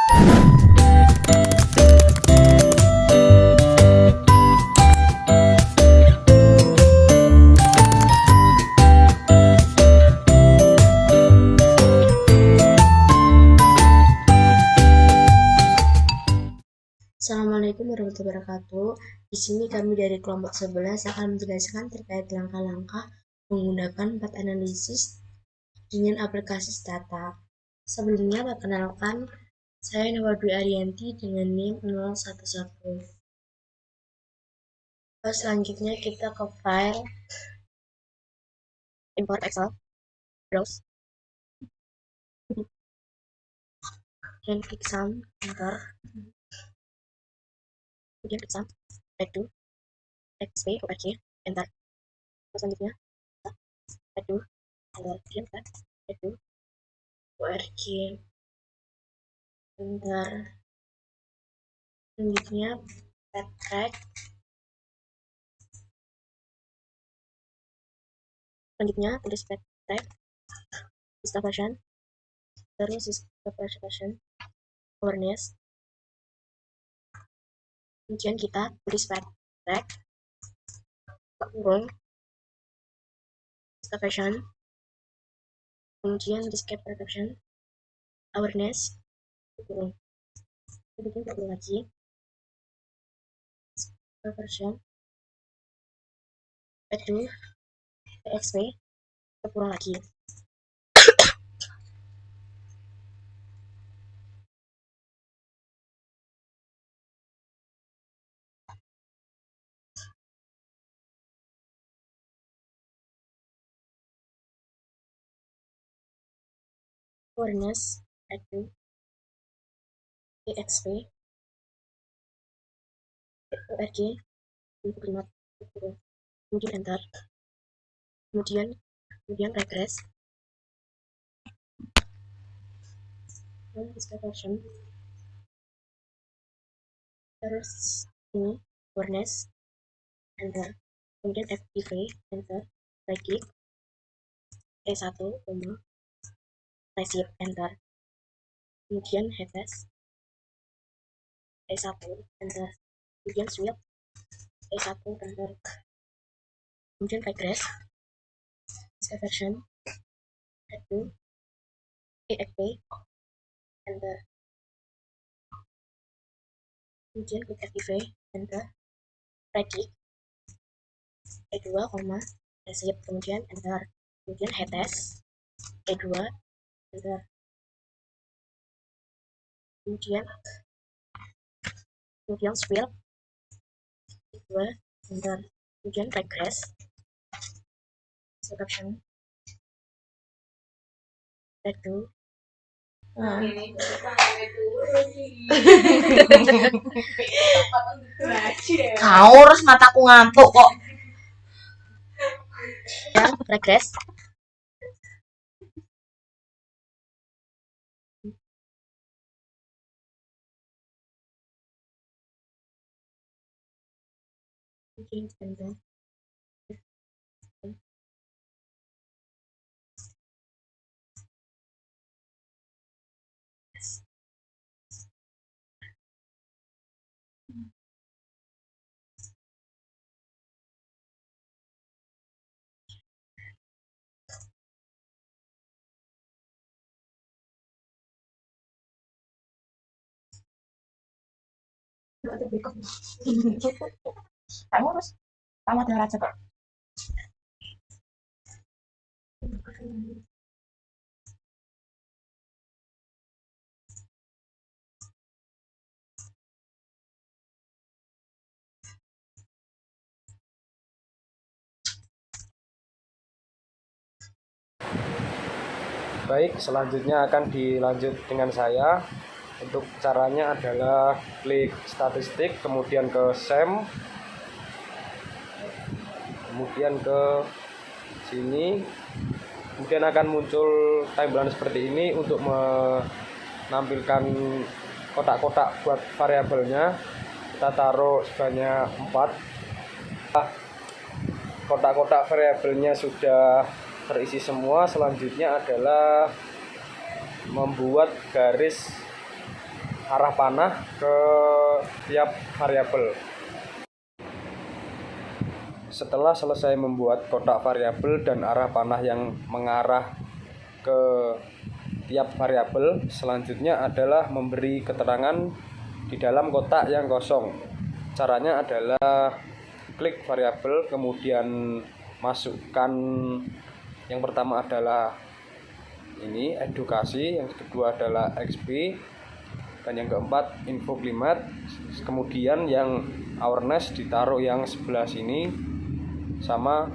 Assalamualaikum warahmatullahi wabarakatuh. Di sini kami dari kelompok 11 akan menjelaskan terkait langkah-langkah menggunakan empat analisis dengan aplikasi Stata. Sebelumnya, perkenalkan, saya Nawa Dwi Ariyanti dengan NIM 011. Selanjutnya kita ke file, import Excel, browse, dan klik sum, enter, kemudian klik sum, back to, XP, ORG, enter. Selanjutnya, back to, kemudian back to, ORG, enter. Selanjutnya pet track, selanjutnya tulis pet track, list version, terus list version, awareness, kemudian kita tulis pet track, kurung, list version, kemudian escape protection, awareness, kurung, kemudian kita lagi version, edu, exp, kurang lagi. Awareness, edu, exp, org, kemudian enter, kemudian regress, version, terus ini awareness, enter, kemudian activate, enter, right click, E1, receive, enter, kemudian headless, E1, enter, kemudian sweep, E1, enter, kemudian regress, version, edu, exp, enter, kemudian klik activate, enter, right click, E2, receive, kemudian enter, kemudian headless, E2, enter, kemudian sweep, E2, enter, kemudian regress, selection, E2, Kau urus mataku ngantuk kok. ya, regress, kemudian enter, Kamu urus tamat aja kok. Baik, selanjutnya akan dilanjut dengan saya. Untuk caranya adalah klik statistik, kemudian ke SEM, kemudian ke sini, kemudian akan muncul tampilan seperti ini untuk menampilkan kotak-kotak buat variabelnya. Kita taruh sebanyak 4. Kotak-kotak variabelnya sudah terisi semua. Selanjutnya adalah membuat garis arah panah ke tiap variabel. Setelah selesai membuat kotak variabel dan arah panah yang mengarah ke tiap variabel, selanjutnya adalah memberi keterangan di dalam kotak yang kosong. Caranya adalah klik variabel, kemudian masukkan yang pertama adalah ini edukasi, yang kedua adalah XP, dan yang keempat info klimat. Kemudian yang awareness ditaruh yang sebelah sini, sama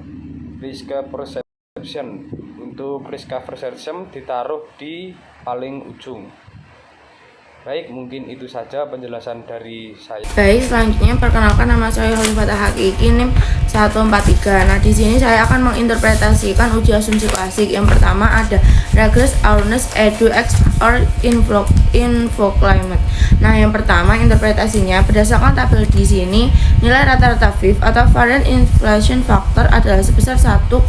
risk perception. Untuk risk perception ditaruh di paling ujung. Baik, mungkin itu saja penjelasan dari saya. Baik, selanjutnya perkenalkan, nama saya Khalifah Hakiki, NIM 143. Nah, di sini saya akan menginterpretasikan uji asumsi klasik. Yang pertama ada regress, awareness, edu, X, or info climate. Nah, yang pertama interpretasinya berdasarkan tabel di sini, nilai rata-rata VIF atau variance inflation factor adalah sebesar 1,09.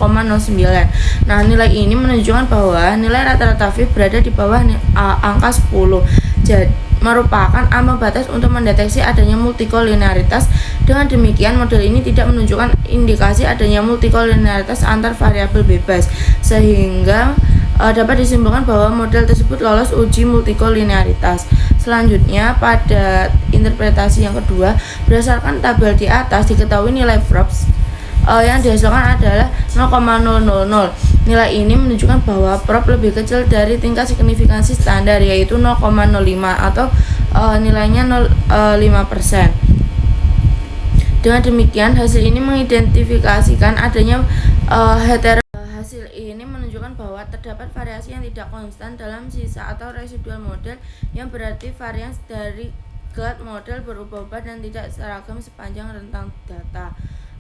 Nah, nilai ini menunjukkan bahwa nilai rata-rata VIF berada di bawah angka 10. Jadi merupakan ambang batas untuk mendeteksi adanya multikolinearitas. Dengan demikian, model ini tidak menunjukkan indikasi adanya multikolinearitas antar variabel bebas, sehingga dapat disimpulkan bahwa model tersebut lolos uji multikolinearitas. Selanjutnya, pada interpretasi yang kedua, berdasarkan tabel di atas diketahui nilai props yang dihasilkan adalah 0,000. Nilai ini menunjukkan bahwa prop lebih kecil dari tingkat signifikansi standar, yaitu 0,05 atau nilainya 0,5%. Dengan demikian, hasil ini mengidentifikasikan adanya hasil ini menunjukkan bahwa terdapat variasi yang tidak konstan dalam sisa atau residual model, yang berarti varians dari guide model berubah-ubah dan tidak seragam sepanjang rentang data.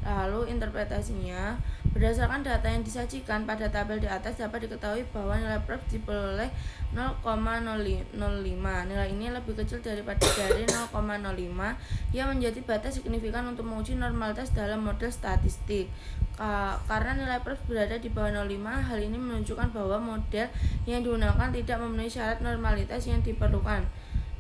Lalu interpretasinya, berdasarkan data yang disajikan pada tabel di atas dapat diketahui bahwa nilai props diperoleh 0,005. Nilai ini lebih kecil dari 0,05 yang menjadi batas signifikan untuk menguji normalitas dalam model statistik. Karena nilai props berada di bawah 0,5, hal ini menunjukkan bahwa model yang digunakan tidak memenuhi syarat normalitas yang diperlukan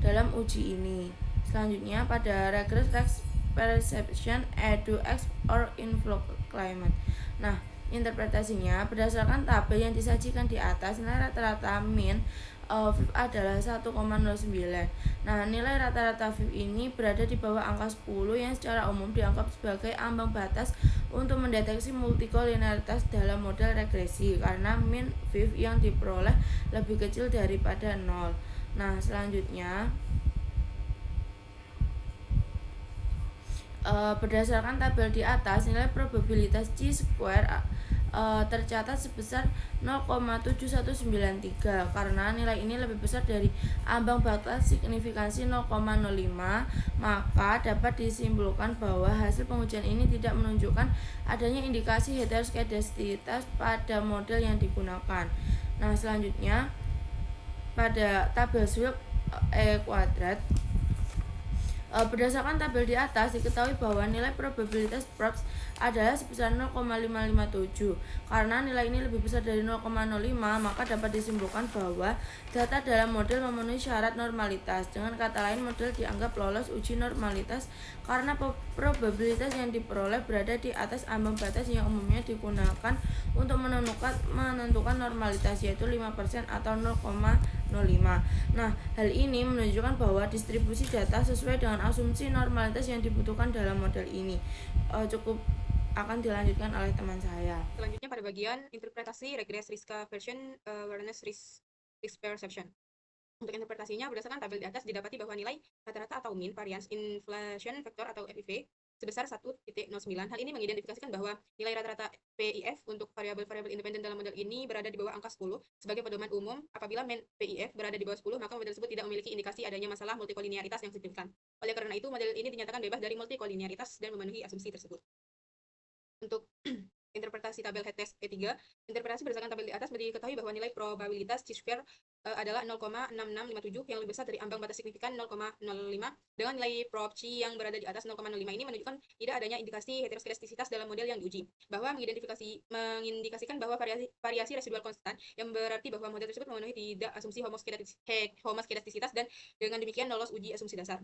dalam uji ini. Selanjutnya, pada regress perception, edu, X, or info climate. Nah, interpretasinya berdasarkan tabel yang disajikan di atas, nilai rata-rata mean VIF adalah 1,09. Nah, nilai rata-rata VIF ini berada di bawah angka 10 yang secara umum dianggap sebagai ambang batas untuk mendeteksi multikolinearitas dalam model regresi, karena mean VIF yang diperoleh lebih kecil daripada 0. Nah, selanjutnya, berdasarkan tabel di atas, nilai probabilitas chi-square tercatat sebesar 0,7193. Karena nilai ini lebih besar dari ambang batas signifikansi 0,05, maka dapat disimpulkan bahwa hasil pengujian ini tidak menunjukkan adanya indikasi heteroskedastisitas pada model yang digunakan. Nah, selanjutnya pada tabel Schwick kuadrat, berdasarkan tabel di atas diketahui bahwa nilai probabilitas props adalah sebesar 0,557. Karena nilai ini lebih besar dari 0,05, maka dapat disimpulkan bahwa data dalam model memenuhi syarat normalitas. Dengan kata lain, model dianggap lolos uji normalitas karena probabilitas yang diperoleh berada di atas ambang batas yang umumnya digunakan untuk menentukan normalitas, yaitu 5% atau 0,05. Nah, hal ini menunjukkan bahwa distribusi data sesuai dengan asumsi normalitas yang dibutuhkan dalam model ini. Cukup akan dilanjutkan oleh teman saya. Selanjutnya pada bagian interpretasi regress risk version awareness risk perception. Untuk interpretasinya, berdasarkan tabel di atas didapati bahwa nilai rata-rata atau mean variance inflation factor atau FIV sebesar 1,09. Hal ini mengidentifikasikan bahwa nilai rata-rata PIF untuk variabel-variabel independen dalam model ini berada di bawah angka 10. Sebagai pedoman umum, apabila mean PIF berada di bawah 10, maka model tersebut tidak memiliki indikasi adanya masalah multikolinearitas yang signifikan. Oleh karena itu, model ini dinyatakan bebas dari multikolinearitas dan memenuhi asumsi tersebut. Untuk interpretasi tabel head test E3, interpretasi berdasarkan tabel di atas diketahui bahwa nilai probabilitas chi-square adalah 0,6657 yang lebih besar dari ambang batas signifikan 0,05 dengan nilai prop C yang berada di atas 0,05 ini menunjukkan tidak adanya indikasi heteroskedastisitas dalam model yang diuji, bahwa mengindikasikan bahwa variasi residual konstan, yang berarti bahwa model tersebut memenuhi tidak asumsi homoskedastisitas dan dengan demikian lolos uji asumsi dasar.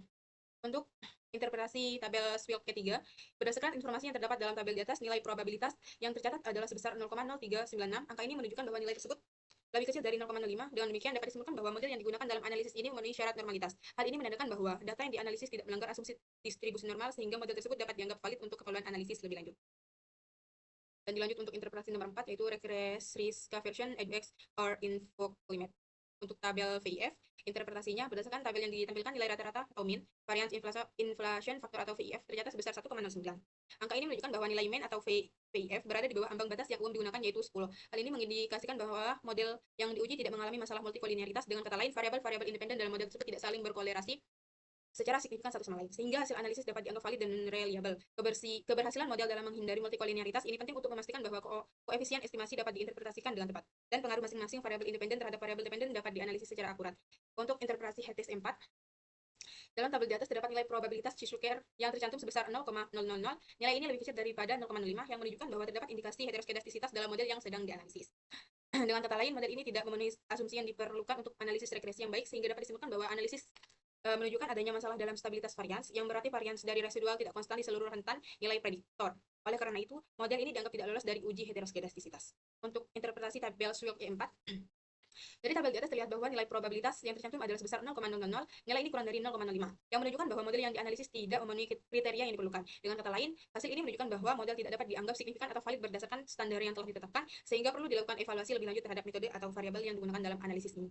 Untuk interpretasi tabel Swilk ketiga, berdasarkan informasi yang terdapat dalam tabel di atas, nilai probabilitas yang tercatat adalah sebesar 0,0396. Angka ini menunjukkan bahwa nilai tersebut lebih kecil dari 0,05. Dengan demikian dapat disimpulkan bahwa model yang digunakan dalam analisis ini memenuhi syarat normalitas. Hal ini menandakan bahwa data yang dianalisis tidak melanggar asumsi distribusi normal sehingga model tersebut dapat dianggap valid untuk keperluan analisis lebih lanjut. Dan dilanjut untuk interpretasi nomor 4, yaitu regress risk aversion EDUX or invoke limit. Untuk tabel VIF, interpretasinya berdasarkan tabel yang ditampilkan nilai rata-rata atau min, variance inflation faktor atau VIF tercatat sebesar 1,09. Angka ini menunjukkan bahwa nilai min atau VIF berada di bawah ambang batas yang umum digunakan, yaitu 10. Hal ini mengindikasikan bahwa model yang diuji tidak mengalami masalah multikolinearitas. Dengan kata lain, variabel-variabel independen dalam model tersebut tidak saling berkolerasi secara signifikan satu sama lain, sehingga hasil analisis dapat dianggap valid dan reliable. Keberhasilan model dalam menghindari multikolinearitas ini penting untuk memastikan bahwa koefisien estimasi dapat diinterpretasikan dengan tepat, dan pengaruh masing-masing variabel independen terhadap variabel dependen dapat dianalisis secara akurat. Untuk interpretasi HTS 4, dalam tabel di atas terdapat nilai probabilitas Chishukar yang tercantum sebesar 0,000. Nilai ini lebih kecil daripada 0,05 yang menunjukkan bahwa terdapat indikasi heteroskedastisitas dalam model yang sedang dianalisis. Dengan kata lain, model ini tidak memenuhi asumsi yang diperlukan untuk analisis regresi yang baik, sehingga dapat disimpulkan bahwa analisis menunjukkan adanya masalah dalam stabilitas varians, yang berarti varians dari residual tidak konstan di seluruh rentan nilai prediktor. Oleh karena itu, model ini dianggap tidak lolos dari uji heteroskedastisitas. Untuk interpretasi tabel Swilk E4, dari tabel di atas terlihat bahwa nilai probabilitas yang tercantum adalah sebesar 0,000. Nilai ini kurang dari 0,05, yang menunjukkan bahwa model yang dianalisis tidak memenuhi kriteria yang diperlukan. Dengan kata lain, hasil ini menunjukkan bahwa model tidak dapat dianggap signifikan atau valid berdasarkan standar yang telah ditetapkan, sehingga perlu dilakukan evaluasi lebih lanjut terhadap metode atau variabel yang digunakan dalam analisis ini.